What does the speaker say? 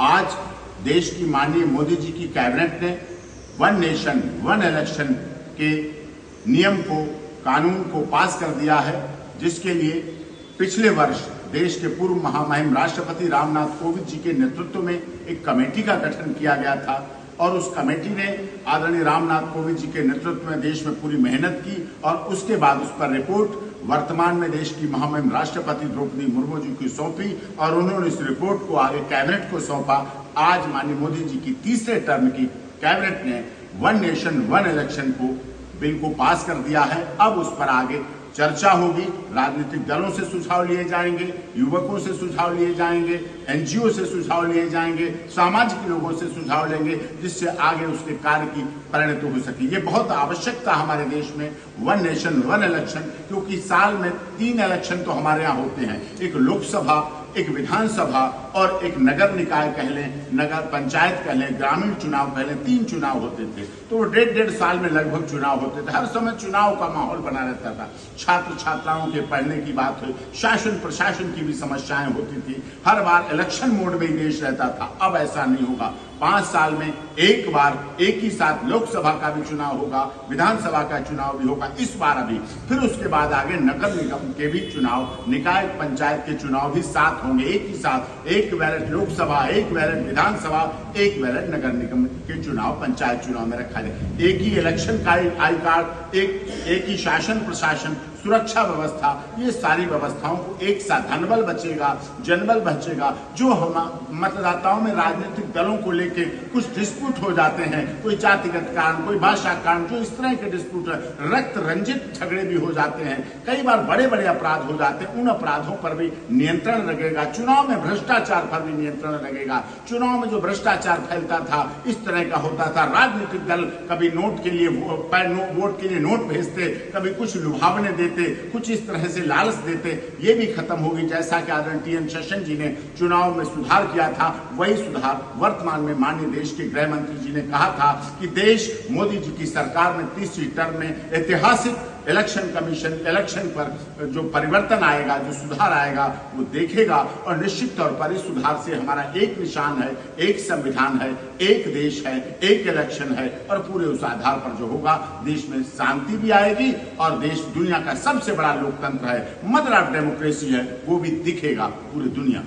आज देश की माननीय मोदी जी की कैबिनेट ने वन नेशन वन इलेक्शन के नियम को, कानून को पास कर दिया है, जिसके लिए पिछले वर्ष देश के पूर्व महामहिम राष्ट्रपति रामनाथ कोविंद जी के नेतृत्व में एक कमेटी का गठन किया गया था और उस कमेटी ने आदरणीय रामनाथ कोविंद जी के नेतृत्व में देश में पूरी मेहनत की और उसके बाद उस पर रिपोर्ट वर्तमान में देश की महामहिम राष्ट्रपति द्रौपदी मुर्मू जी को सौंपी और उन्होंने इस रिपोर्ट को आगे कैबिनेट को सौंपा। आज माननीय मोदी जी की तीसरे टर्म की कैबिनेट ने वन नेशन वन इलेक्शन को बिल को पास कर दिया है। अब उस पर आगे चर्चा होगी, राजनीतिक दलों से सुझाव लिए जाएंगे, युवकों से सुझाव लिए जाएंगे, एनजीओ से सुझाव लिए जाएंगे, सामाजिक लोगों से सुझाव लेंगे, जिससे आगे उसके कार्य की परिणति हो सके। ये बहुत आवश्यकता हमारे देश में वन नेशन वन इलेक्शन, क्योंकि साल में 3 इलेक्शन तो हमारे यहाँ होते हैं, एक लोकसभा, एक विधानसभा और एक नगर निकाय कह लें, नगर पंचायत कह लें, ग्रामीण चुनाव कह लें, 3 चुनाव होते थे। तो 1.5 साल में लगभग चुनाव होते थे। हर समय चुनाव का माहौल बना रहता था। छात्र छात्राओं के पढ़ने की बात हो, शासन प्रशासन की भी समस्याएं होती थी। हर बार इलेक्शन मोड में ही देश रहता था। अब ऐसा नहीं होगा। 5 साल में एक बार एक ही साथ लोकसभा का भी चुनाव होगा, विधानसभा का चुनाव भी होगा इस बार अभी। फिर उसके बाद आगे नगर निगम के भी चुनाव, निकाय पंचायत के चुनाव भी साथ होंगे एक ही साथ। एक बैलेट लोकसभा, एक बैलेट विधानसभा, एक बैलेट नगर निगम के चुनाव, पंचायत चुनाव में रखा जाए। एक ही इलेक्शन का आई कार्ड, एक ही शासन प्रशासन, सुरक्षा व्यवस्था, ये सारी व्यवस्थाओं को एक साथ, धनबल बचेगा, जनबल बचेगा। जो हम मतदाताओं में राजनीतिक दलों को लेके कुछ डिस्प्यूट हो जाते हैं, कोई जातिगत कारण, कोई भाषा कारण, जो इस तरह के डिस्प्यूट, रक्त रंजित झगड़े भी हो जाते हैं, कई बार बड़े बड़े अपराध हो जाते हैं, उन अपराधों पर भी नियंत्रण लगेगा। चुनाव में भ्रष्टाचार पर भी नियंत्रण लगेगा। चुनाव में जो भ्रष्टाचार फैलता था, इस तरह का होता था, राजनीतिक दल कभी नोट के लिए वोट के लिए नोट भेजते, कभी कुछ लुभावने देते, कुछ इस तरह से लालच देते, ये भी खत्म होगी। जैसा कि आदरणीय टी.एन. शेषन जी ने चुनाव में सुधार किया था, वही सुधार वर्तमान में माननीय देश के गृह मंत्री जी ने कहा था कि देश मोदी जी की सरकार में तीसरी टर्म में ऐतिहासिक इलेक्शन कमीशन, इलेक्शन पर जो परिवर्तन आएगा, जो सुधार आएगा, वो देखेगा और निश्चित तौर पर इस सुधार से हमारा एक निशान है, एक संविधान है, एक देश है, एक इलेक्शन है और पूरे उस आधार पर जो होगा देश में शांति भी आएगी और देश दुनिया का सबसे बड़ा लोकतंत्र है, मदर ऑफ डेमोक्रेसी है, वो भी दिखेगा पूरी दुनिया।